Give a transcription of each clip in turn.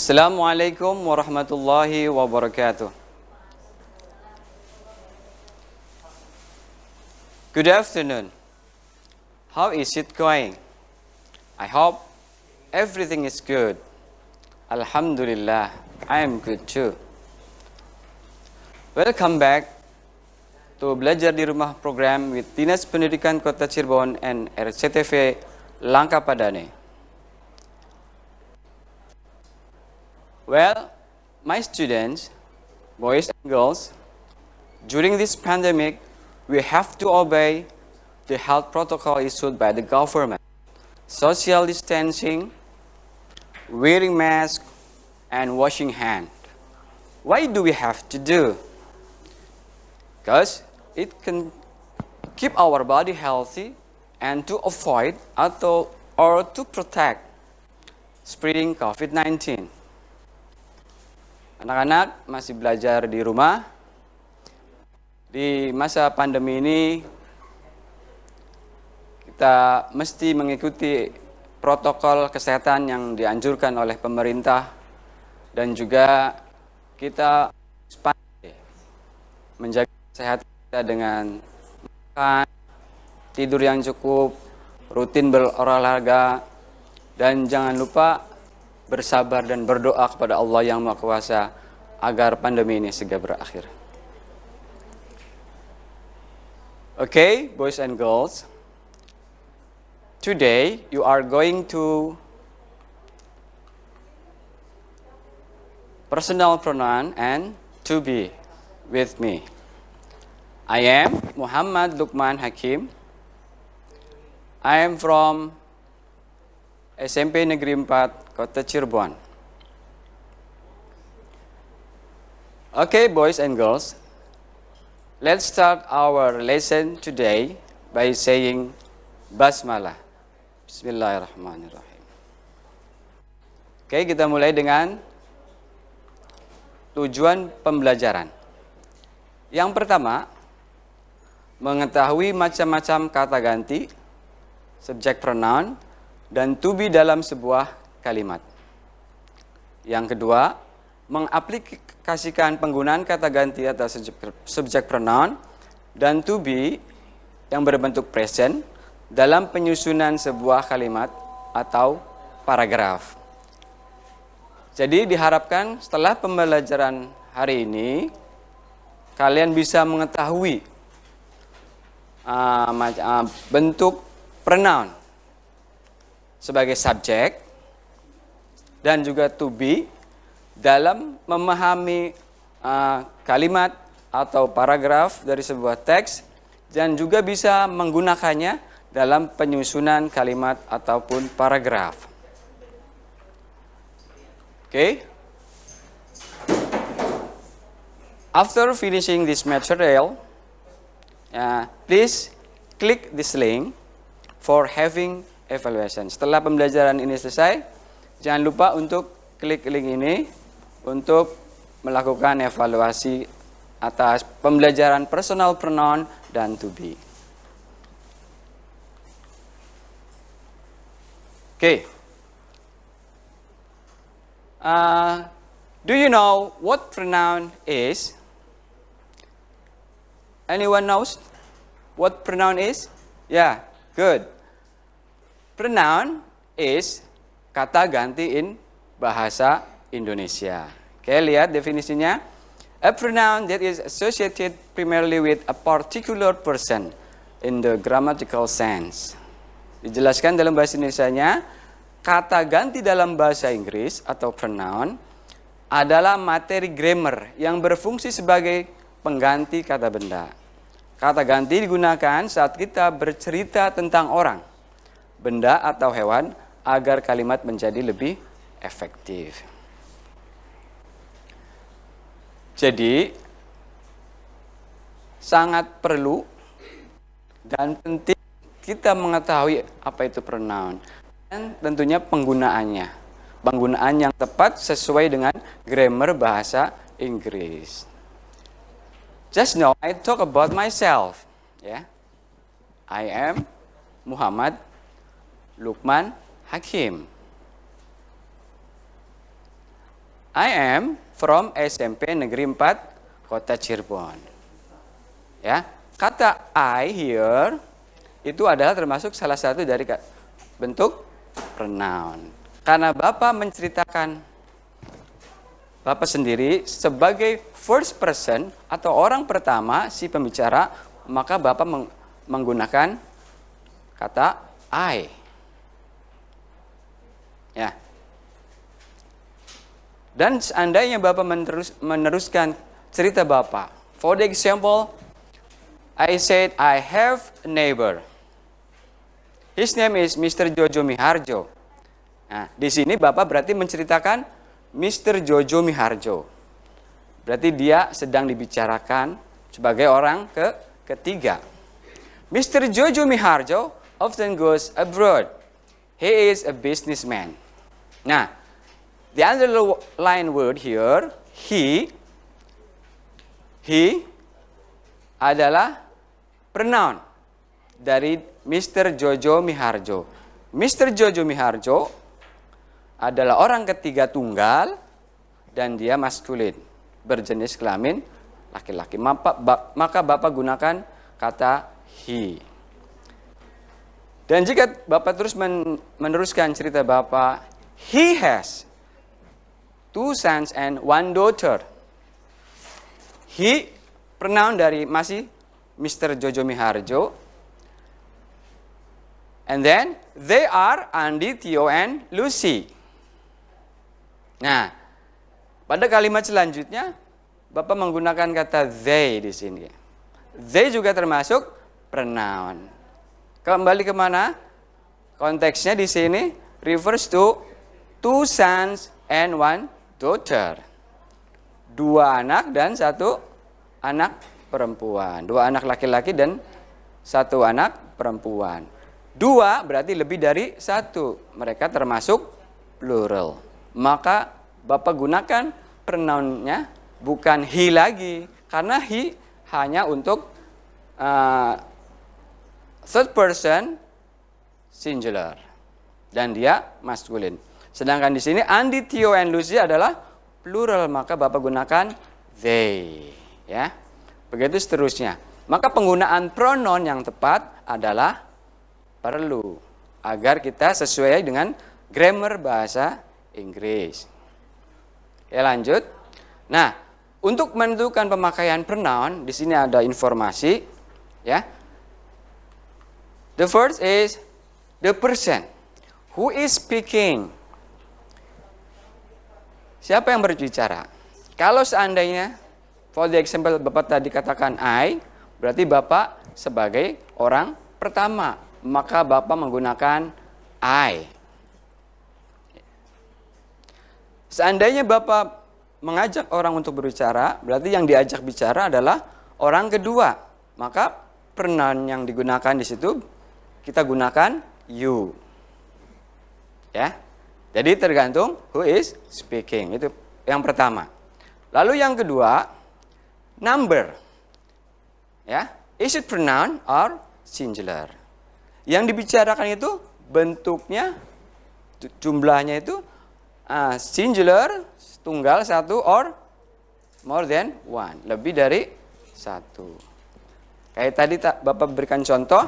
Assalamualaikum warahmatullahi wabarakatuh. Good afternoon. How is it going? I hope everything is good. Alhamdulillah, I am good too. Welcome back to Belajar di Rumah program with Dinas Pendidikan Kota Cirebon and RCTV Langkapadane. Well, my students, boys and girls, during this pandemic, we have to obey the health protocol issued by the government. Social distancing, wearing masks, and washing hands. Why do we have to do? Because it can keep our body healthy and to avoid or to protect spreading COVID-19. Anak-anak masih belajar di rumah. Di masa pandemi ini, kita mesti mengikuti protokol kesehatan yang dianjurkan oleh pemerintah dan juga kita pandai menjaga kesehatan kita dengan makan, tidur yang cukup, rutin berolahraga, dan jangan lupa bersabar dan berdoa kepada Allah yang Maha Kuasa agar pandemi ini segera berakhir. Okay, boys and girls, today you are going to personal pronoun and to be with me. I am Muhammad Lukman Hakim. I am from SMP Negeri 4 Kota Cirebon. Okay, boys and girls, let's start our lesson today by saying Basmalah. Bismillahirrahmanirrahim. Okay, kita mulai dengan tujuan pembelajaran. Yang pertama, mengetahui macam-macam kata ganti, subjek pronoun, dan to be dalam sebuah kalimat. Yang kedua, mengaplikasikan penggunaan kata ganti atau subjek pronoun dan to be yang berbentuk present dalam penyusunan sebuah kalimat atau paragraf. Jadi diharapkan setelah pembelajaran hari ini, kalian bisa mengetahui bentuk pronoun sebagai subjek dan juga to be dalam memahami kalimat atau paragraf dari sebuah teks dan juga bisa menggunakannya dalam penyusunan kalimat ataupun paragraf. Okay? After finishing this material, please click this link for having evaluation. Setelah pembelajaran ini selesai, jangan lupa untuk klik link ini untuk melakukan evaluasi atas pembelajaran personal pronoun dan to be. Okay. Do you know what pronoun is? Anyone knows what pronoun is? Yeah, good. Pronoun is kata ganti in bahasa Indonesia. Oke, lihat definisinya. A pronoun that is associated primarily with a particular person in the grammatical sense. Dijelaskan dalam bahasa Indonesianya, kata ganti dalam bahasa Inggris atau pronoun adalah materi grammar yang berfungsi sebagai pengganti kata benda. Kata ganti digunakan saat kita bercerita tentang orang, benda atau hewan agar kalimat menjadi lebih efektif. Jadi sangat perlu dan penting kita mengetahui apa itu pronoun dan tentunya penggunaannya. Penggunaan yang tepat sesuai dengan grammar bahasa Inggris. Just now I talk about myself, yeah. I am Muhammad Lukman Hakim. I am from SMP Negeri 4 Kota Cirebon. Ya, kata I here itu adalah termasuk salah satu dari bentuk pronoun. Karena Bapak menceritakan Bapak sendiri sebagai first person atau orang pertama si pembicara, maka Bapak menggunakan kata I. Ya. Dan seandainya Bapak meneruskan cerita Bapak. For the example, I said I have a neighbor. His name is Mr. Jojo Miharjo. Nah, di sini Bapak berarti menceritakan Mr. Jojo Miharjo. Berarti dia sedang dibicarakan sebagai orang ketiga. Mr. Jojo Miharjo often goes abroad. He is a businessman. Nah, the underline word here, he adalah pronoun dari Mr. Jojo Miharjo. Mr. Jojo Miharjo adalah orang ketiga tunggal dan dia maskulin, berjenis kelamin laki-laki. Maka Bapak gunakan kata he. Dan jika Bapak terus meneruskan cerita Bapak, he has 2 sons and 1 daughter. He, pronoun dari masih Mr. Jojo Miharjo. And then, they are Andi, Theo, and Lucy. Nah, pada kalimat selanjutnya, Bapak menggunakan kata they di sini. They juga termasuk pronoun. Kembali kemana? Konteksnya di sini refers to 2 sons and 1 daughter. 2 anak dan 1 anak perempuan. 2 anak laki-laki dan 1 anak perempuan. 2 berarti lebih dari 1. Mereka termasuk plural. Maka Bapak gunakan pronounnya bukan he lagi. Karena he hanya untuk third person singular. Dan dia maskulin. Sedangkan di sini Andi, Theo, and Lucy adalah plural, maka Bapak gunakan they, ya. Begitu seterusnya. Maka penggunaan pronoun yang tepat adalah perlu agar kita sesuai dengan grammar bahasa Inggris. Ya, lanjut. Nah, untuk menentukan pemakaian pronoun di sini ada informasi, ya. The first is the person who is speaking. Siapa yang berbicara? Kalau seandainya, for the example Bapak tadi katakan I, berarti Bapak sebagai orang pertama. Maka Bapak menggunakan I. Seandainya Bapak mengajak orang untuk berbicara, berarti yang diajak bicara adalah orang kedua. Maka pronoun yang digunakan di situ kita gunakan you. Ya. Jadi tergantung who is speaking. Itu yang pertama. Lalu yang kedua, number. Ya, is it pronoun or singular? Yang dibicarakan itu bentuknya, jumlahnya itu singular, tunggal, 1 or more than 1, lebih dari 1. Kayak tadi Bapak berikan contoh,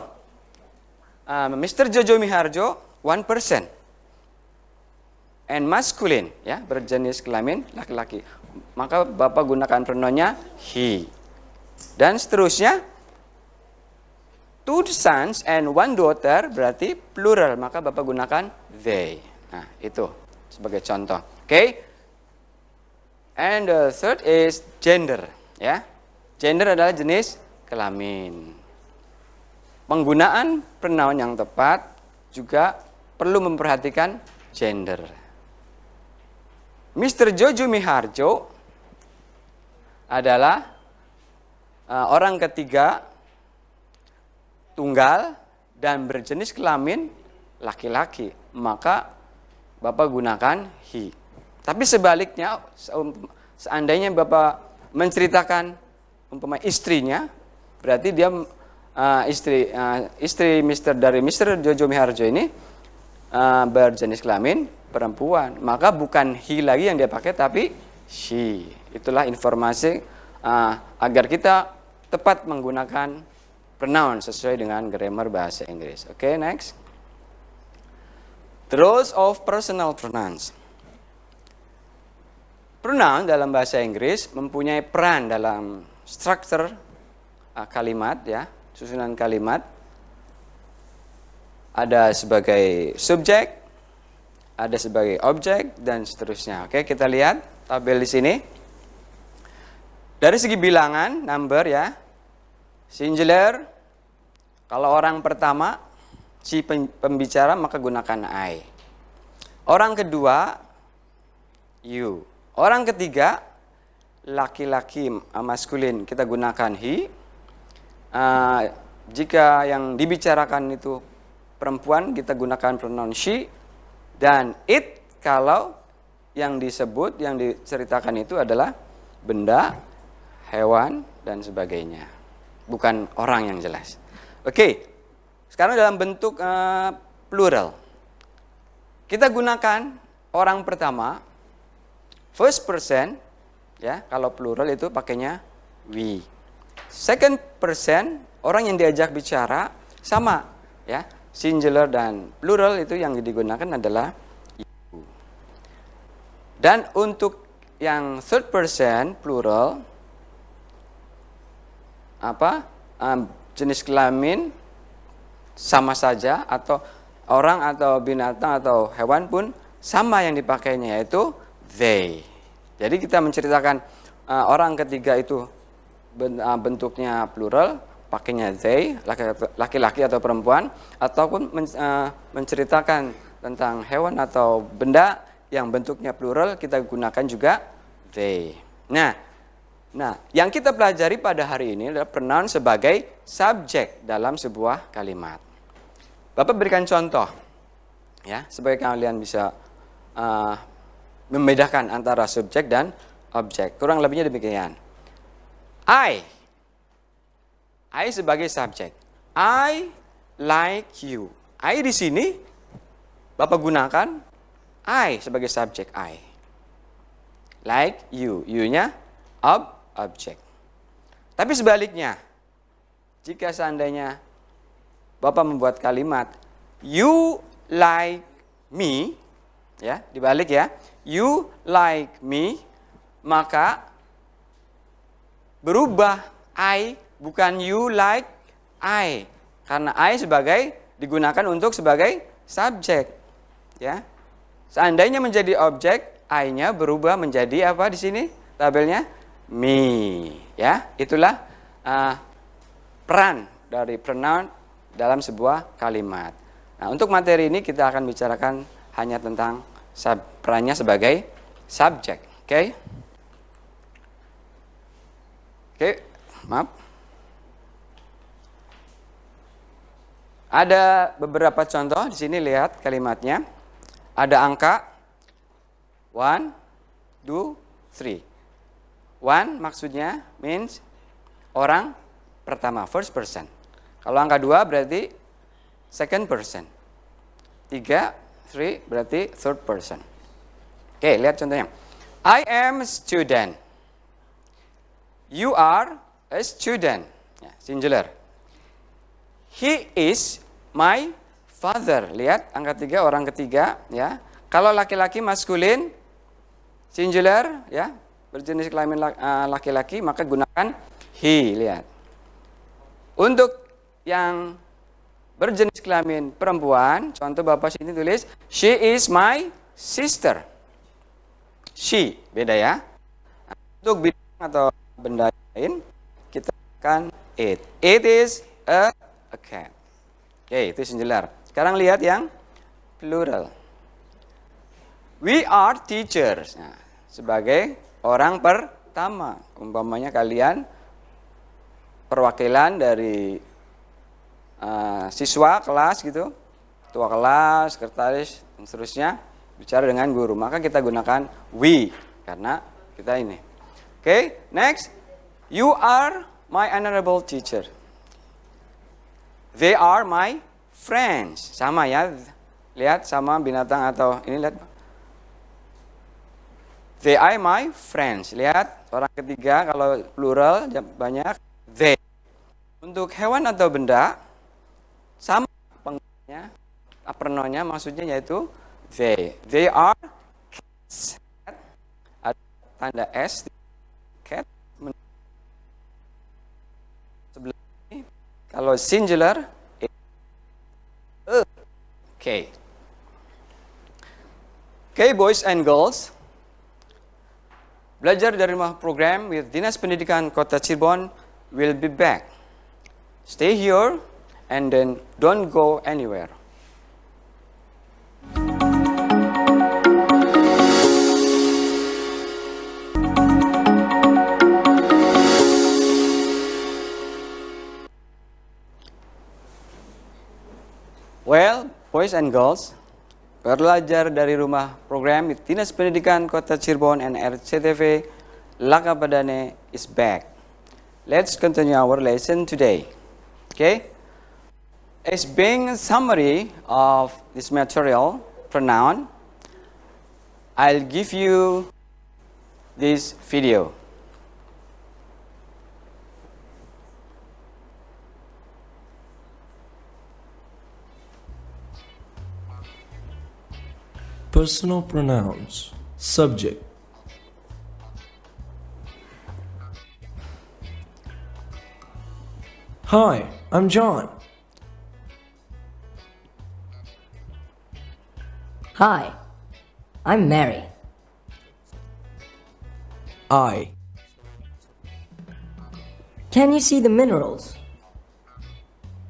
Mr. Jojo Miharjo, 1 person. And masculine, ya, berjenis kelamin laki-laki. Maka Bapak gunakan pronounnya he. Dan seterusnya, 2 sons and 1 daughter berarti plural, maka Bapak gunakan they. Nah, itu sebagai contoh. Okay? And the third is gender, ya. Gender adalah jenis kelamin. Penggunaan pronoun yang tepat juga perlu memperhatikan gender. Mr. Jojo Miharjo adalah orang ketiga tunggal dan berjenis kelamin laki-laki, maka Bapak gunakan he. Tapi sebaliknya, seandainya Bapak menceritakan umpama istrinya, berarti dia istri Mr. Jojo Miharjo ini berjenis kelamin perempuan. Maka bukan he lagi yang dia pakai, tapi she. Itulah informasi agar kita tepat menggunakan pronoun sesuai dengan grammar bahasa Inggris. Oke, next. The roles of personal pronouns. Pronoun dalam bahasa Inggris mempunyai peran dalam struktur kalimat, ya, susunan kalimat. Ada sebagai subjek, ada sebagai objek, dan seterusnya. Oke, kita lihat tabel di sini. Dari segi bilangan, number, ya, singular, kalau orang pertama, si pembicara, maka gunakan I. Orang kedua, you. Orang ketiga, laki-laki, maskulin, kita gunakan he. Jika yang dibicarakan itu perempuan, kita gunakan pronoun she. Dan it, kalau yang disebut, yang diceritakan itu adalah benda, hewan, dan sebagainya. Bukan orang yang jelas. Oke. Sekarang dalam bentuk plural. Kita gunakan orang pertama, first person, ya, kalau plural itu pakainya we. Second person, orang yang diajak bicara, sama, ya, singular dan plural itu yang digunakan adalah you. Dan untuk yang third person, plural, jenis kelamin sama saja, atau orang atau binatang atau hewan pun sama yang dipakainya, yaitu they. Jadi kita menceritakan orang ketiga itu bentuknya plural, pakainya they, laki-laki atau perempuan, ataupun menceritakan tentang hewan atau benda yang bentuknya plural, kita gunakan juga they. Nah, yang kita pelajari pada hari ini adalah pronoun sebagai subjek dalam sebuah kalimat. Bapak berikan contoh, ya, supaya kalian bisa membedakan antara subjek dan objek. Kurang lebihnya demikian. I sebagai subjek. I like you. I di sini Bapak gunakan I sebagai subjek I. Like you. You-nya objek. Tapi sebaliknya, jika seandainya Bapak membuat kalimat you like me, ya, dibalik, ya, you like me, maka berubah I, bukan you like I, karena I digunakan untuk sebagai subjek, ya. Seandainya menjadi objek, I-nya berubah menjadi apa di sini tabelnya? Me, ya. Itulah peran dari pronoun dalam sebuah kalimat. Nah, untuk materi ini kita akan bicarakan hanya tentang perannya sebagai subjek. Oke? Maaf. Ada beberapa contoh di sini, lihat kalimatnya. Ada angka 1, 2, 3. 1 maksudnya means orang pertama, first person. Kalau angka 2 berarti second person. 3 berarti third person. Oke, lihat contohnya. I am a student. You are a student. Ya, singular. He is my father. Lihat angka 3, orang ketiga, ya. Kalau laki-laki maskulin, singular, ya, berjenis kelamin laki-laki, maka gunakan he. Lihat. Untuk yang berjenis kelamin perempuan, contoh Bapak sini tulis she is my sister. She, beda, ya. Untuk bidang atau benda lain, kita akan it. It is a cat. Oke, itu singular. Sekarang lihat yang plural. We are teachers. Nah, sebagai orang pertama, umpamanya kalian perwakilan dari siswa kelas gitu, ketua kelas, sekretaris, dan seterusnya, bicara dengan guru. Maka kita gunakan we, karena kita ini. Oke, next. You are my honorable teacher. They are my friends. Sama, ya. Lihat, sama binatang atau ini, lihat. They are my friends. Lihat, orang ketiga kalau plural banyak they. Untuk hewan atau benda sama penggunaannya, pronounnya maksudnya yaitu they. They are cats. Ada tanda s, cat. Sebelah ini, kalau singular, okay. Okay, boys and girls. Belajar dari Rumah program with Dinas Pendidikan Kota Cirebon will be back. Stay here and then don't go anywhere. Well, boys and girls, belajar dari Rumah program with Dinas Pendidikan Kota Cirebon and RCTV Lakapadane is back. Let's continue our lesson today. Okay? As being a summary of this material, pronoun, I'll give you this video. Personal pronouns. Subject. Hi, I'm John. Hi, I'm Mary. I. Can you see the minerals?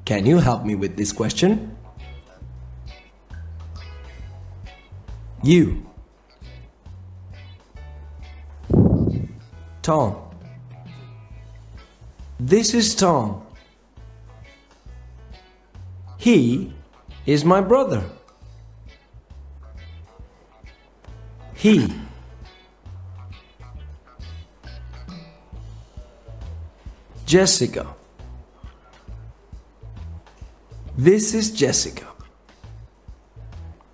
Can you help me with this question? You. Tom. This is Tom. He is my brother. He. Jessica. This is Jessica.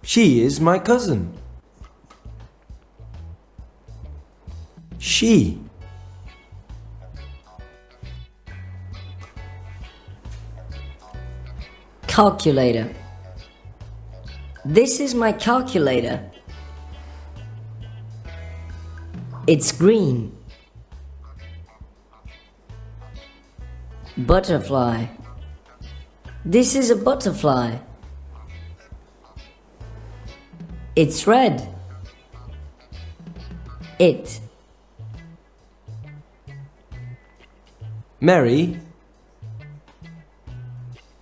She is my cousin. She. Calculator. This is my calculator. It's green. Butterfly. This is a butterfly. It's red. It. Mary.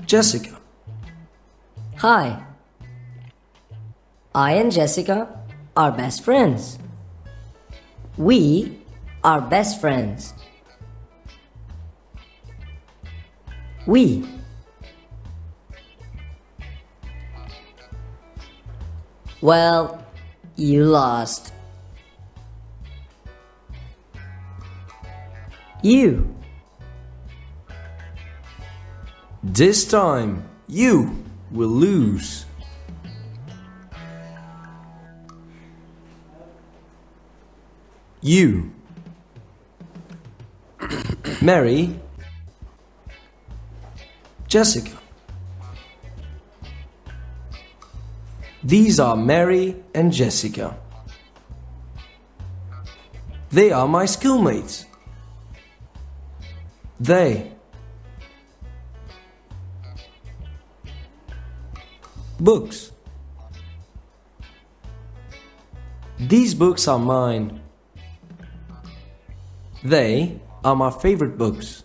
Jessica. Hi. I and Jessica are best friends. We are best friends. We. Well, you lost. You. This time, you will lose. You. Mary. Jessica. These are Mary and Jessica. They are my schoolmates. They. Books. These books are mine. They are my favorite books.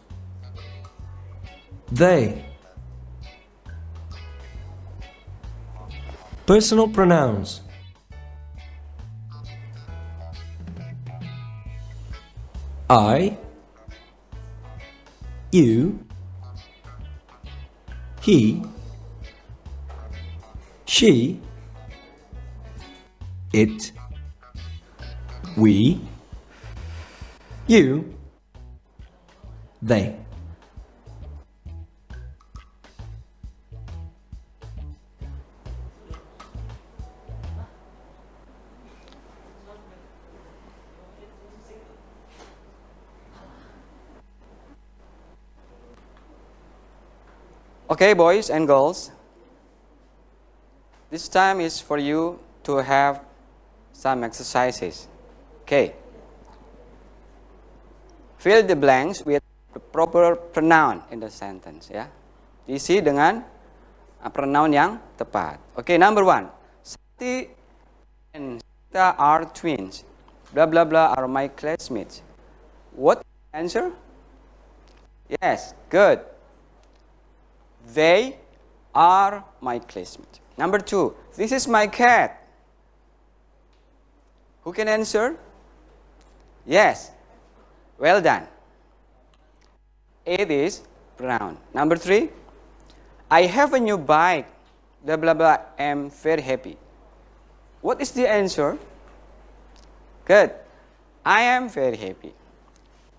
They. Personal pronouns. I. You. He. She. It. We. You. They. Okay, boys and girls. This time is for you to have some exercises. Okay. Fill the blanks with the proper pronoun in the sentence. Ya. Diisi dengan pronoun yang tepat. Okay, number 1. Sakti and Sita are twins. Blah blah blah are my classmates. What answer? Yes, good. They are my classmates. Number 2, this is my cat. Who can answer? Yes, well done. It is pronoun. Number 3, I have a new bike. Blah blah blah. I'm very happy. What is the answer? Good. I am very happy.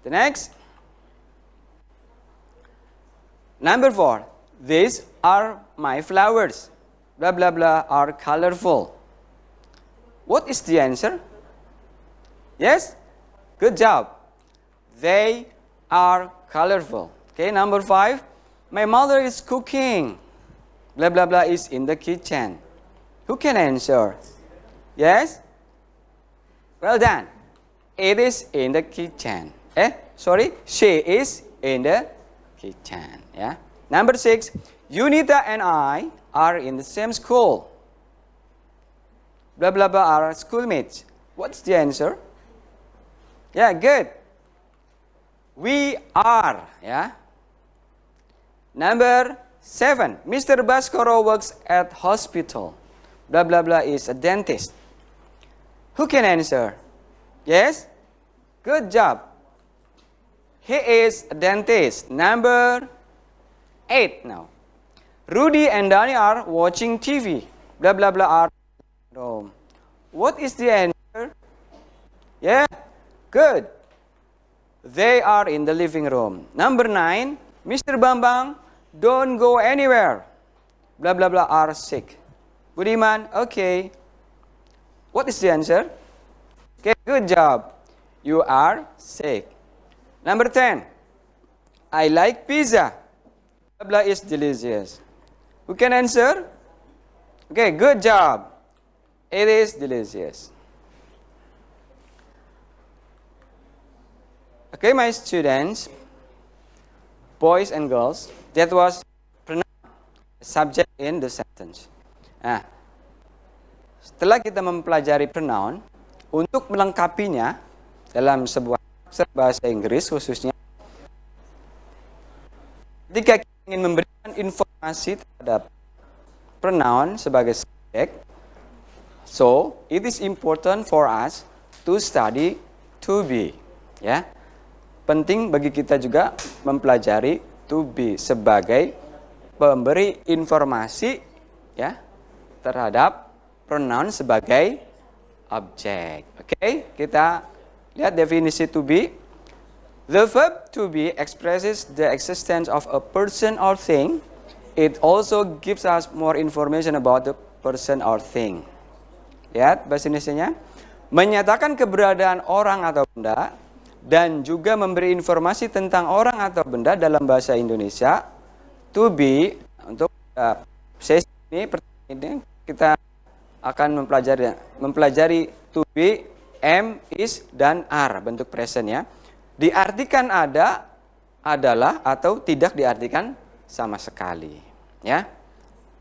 The next. Number 4. These are my flowers. Blah blah blah are colorful. What is the answer? Yes? Good job. They are colorful. Okay, number 5. My mother is cooking. Blah blah blah is in the kitchen. Who can answer? Yes? Well done. It is in the kitchen. She is in the kitchen. Yeah. Number 6. Yunita and I are in the same school. Blah blah blah are schoolmates. What's the answer? Yeah, good. We are. Yeah. Number 7. Mr. Baskoro works at hospital. Blah blah blah is a dentist. Who can answer? Yes? Good job. He is a dentist. Number 8 now. Rudy and Danny are watching TV. Blah blah blah are at home. What is the answer? Yeah, good. They are in the living room. Number 9. Mr. Bambang, don't go anywhere. Blah blah blah are sick. Budiman, okay. What is the answer? Okay, good job. You are sick. Number 10. I like pizza. Blah blah is delicious. Who can answer? Okay, good job. It is delicious. Okay, my students, boys and girls, that was pronoun, subject in the sentence. Nah, setelah kita mempelajari pronoun, untuk melengkapinya dalam sebuah bahasa Inggris khususnya, ketika kita ingin memberikan informasi terhadap pronoun sebagai subjek, so it is important for us to study to be. Ya, penting bagi kita juga mempelajari to be sebagai pemberi informasi ya terhadap pronoun sebagai objek. Oke, kita lihat definisi to be. The verb to be expresses the existence of a person or thing. It also gives us more information about the person or thing. Lihat bahasa Indonesianya. Menyatakan keberadaan orang atau benda dan juga memberi informasi tentang orang atau benda dalam bahasa Indonesia. To be, untuk sesi ini kita akan mempelajari to be, am, is, dan are bentuk present ya. Diartikan ada, adalah, atau tidak diartikan sama sekali. Ya.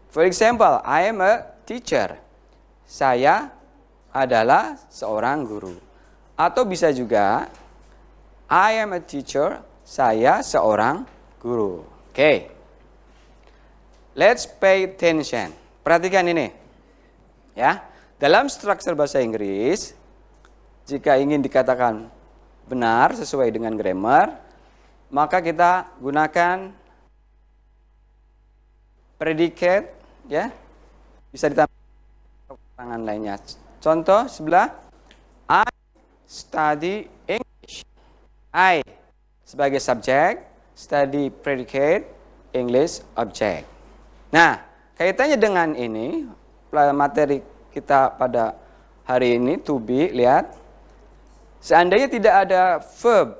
For example, I am a teacher. Saya adalah seorang guru. Atau bisa juga, I am a teacher. Saya seorang guru. Oke. Let's pay attention. Perhatikan ini. Ya. Dalam struktur bahasa Inggris, jika ingin dikatakan benar sesuai dengan grammar, maka kita gunakan predicate ya. Bisa ditambah keterangan lainnya. Contoh sebelah, I study English. I sebagai subjek, study predicate, English object. Nah, kaitannya dengan ini materi kita pada hari ini to be, lihat. Seandainya tidak ada verb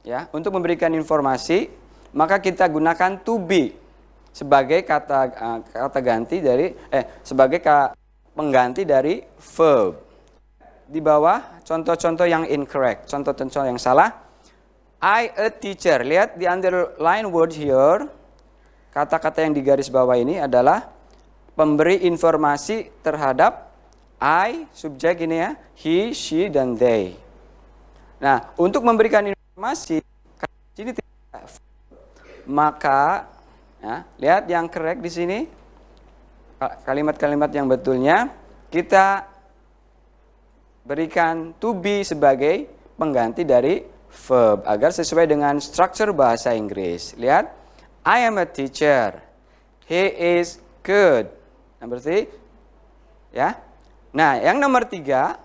ya untuk memberikan informasi, maka kita gunakan to be sebagai kata ganti dari sebagai pengganti dari verb. Di bawah contoh-contoh yang incorrect, contoh-contoh yang salah. I a teacher. Lihat di underline word here. Kata-kata yang di garis bawah ini adalah pemberi informasi terhadap I, subjek ini ya, he, she, dan they. Nah, untuk memberikan informasi, sini tidak, maka ya, lihat yang correct di sini, kalimat-kalimat yang betulnya, kita berikan to be sebagai pengganti dari verb, agar sesuai dengan struktur bahasa Inggris. Lihat, I am a teacher, he is good. Number 3, ya. Nah, yang nomor 3,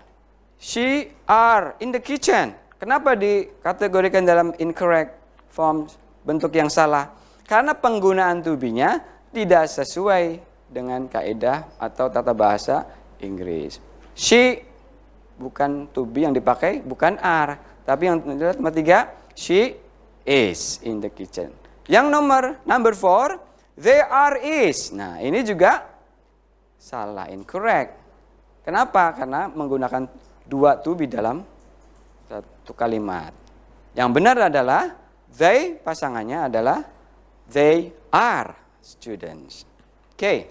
she are in the kitchen. Kenapa dikategorikan dalam incorrect form, bentuk yang salah? Karena penggunaan to be-nya tidak sesuai dengan kaidah atau tata bahasa Inggris. She bukan to be yang dipakai, bukan are. Tapi yang nomor 3, she is in the kitchen. Yang number 4, they are is. Nah, ini juga salah, incorrect. Kenapa? Karena menggunakan dua to be dalam satu kalimat. Yang benar adalah they, pasangannya adalah they are students. Oke.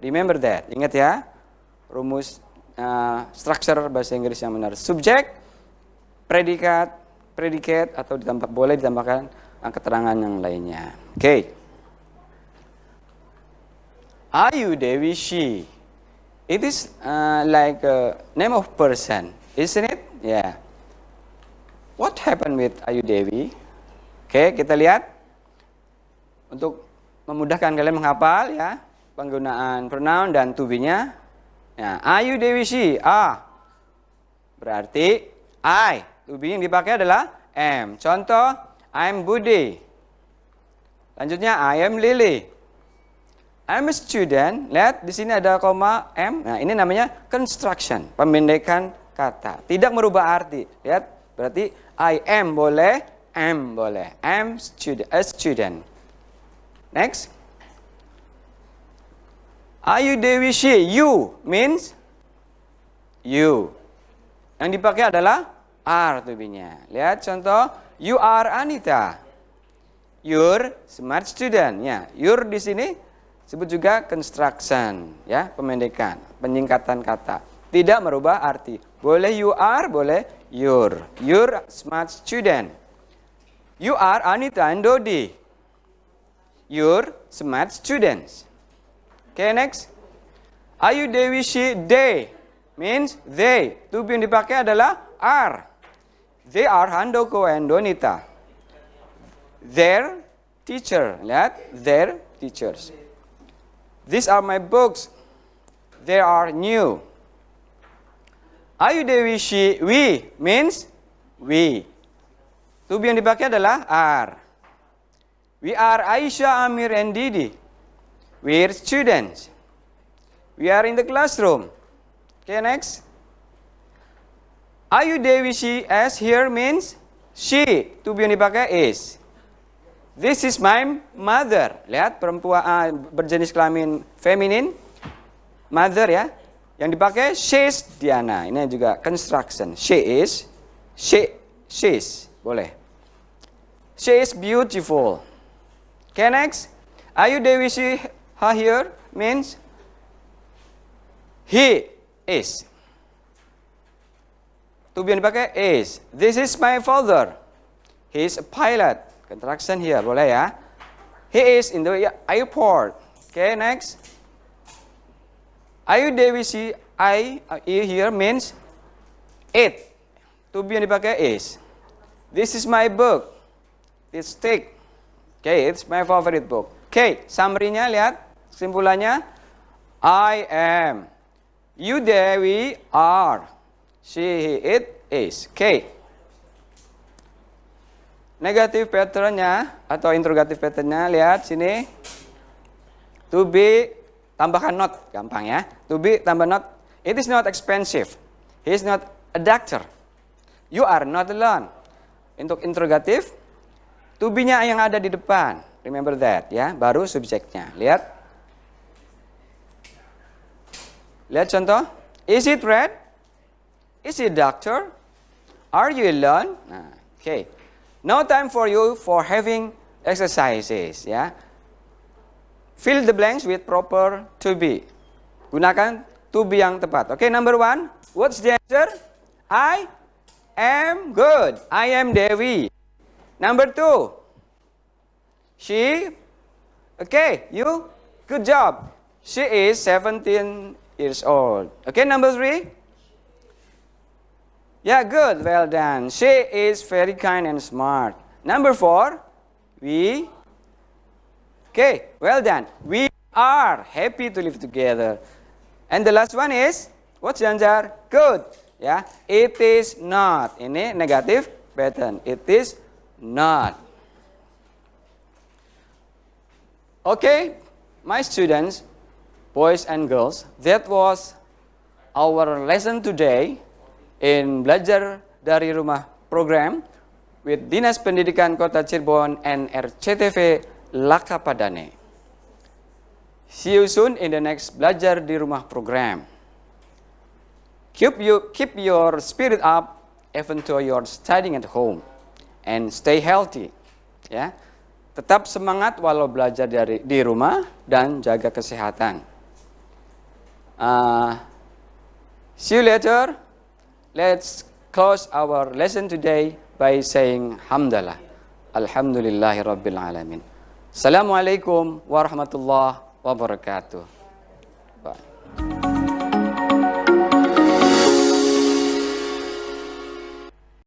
Remember that. Ingat ya. Rumus struktur bahasa Inggris yang benar. Subjek, predikat, predicate, atau boleh ditambahkan keterangan yang lainnya. Oke. Ayu Dewi she. It is like a name of person, isn't it? Yeah. What happened with Ayu Dewi? Oke, kita lihat. Untuk memudahkan kalian menghafal ya, penggunaan pronoun dan to be-nya. Ya, Ayu Dewi she. Berarti I. To be yang dipakai adalah am. Contoh, I'm Budi. Lanjutnya, I am Lily. I'm a student. Lihat di sini ada koma am. Nah, ini namanya construction, pemendekan kata. Tidak merubah arti. Lihat. Berarti I am boleh, am boleh. Am student, a student. Next. Ayu Dewi she. You means you. Yang dipakai adalah are to be-nya. Lihat contoh. You are Anita. You're smart student. Ya, you're di sini disebut juga construction, ya, pemendekan, penyingkatan kata. Tidak merubah arti. Boleh you are, boleh you're. You're smart student. You are Anita and Dodi. You're smart students. Okay, next. Ayu Dewi she. They means they. To be yang dipakai adalah are. They are Handoko and Donita. Their teacher. Lihat, their teachers. These are my books. They are new. Ayu Dewi she. We means we. To be yang dipakai adalah are. We are Aisyah, Amir, and Didi. We are students. We are in the classroom. Okay, next. Ayu Dewi she as here means she. To be yang dipakai is. This is my mother. Lihat, perempuan berjenis kelamin feminin. Mother ya. Yang dipakai she's Diana. Ini juga construction. She is. She's. Boleh. She is beautiful. Okay, next. Ayu Dewi she here means he is. To be yang dipakai is. This is my father. He is a pilot. Contraction here, boleh ya. He is in the airport. Okay, next. Ayu Dewi she here means it. To be yang dipakai is. This is my book. It's thick. Okay, it's my favorite book. Okay, summary-nya lihat. Kesimpulannya. I am. You Dewi are. She, it is. Okay. Negative pattern-nya atau interrogative pattern-nya lihat sini. To be tambahkan not, gampang ya. To be tambah not. It is not expensive. He is not a doctor. You are not alone. Untuk interrogatif, to be-nya yang ada di depan. Remember that, ya. Baru subjeknya. Lihat. Lihat contoh. Is it red? Is it doctor? Are you alone? Nah, okay. No time for you for having exercises, ya. Fill the blanks with proper to be. Gunakan to be yang tepat. Okay, number 1. What's the answer? I am good. I am Devi. Number 2. She. Okay, you. Good job. She is 17 years old. Okay, number 3. Yeah, good. Well done. She is very kind and smart. Number 4. We. Okay, well done. We are happy to live together. And the last one is, what's the answer? Good. Ya, it is not. Ini negative pattern. It is not. Okay, my students, boys and girls, that was our lesson today in Belajar dari Rumah program with Dinas Pendidikan Kota Cirebon and RCTV Lakapadane. See you soon in the next Belajar di Rumah program. Keep your spirit up even though you're studying at home and stay healthy. Ya, tetap semangat walau belajar di rumah dan jaga kesehatan. See you later. Let's close our lesson today by saying hamdalah. Alhamdulillahirabbil alamin. Assalamualaikum warahmatullahi wabarakatuh. Bye.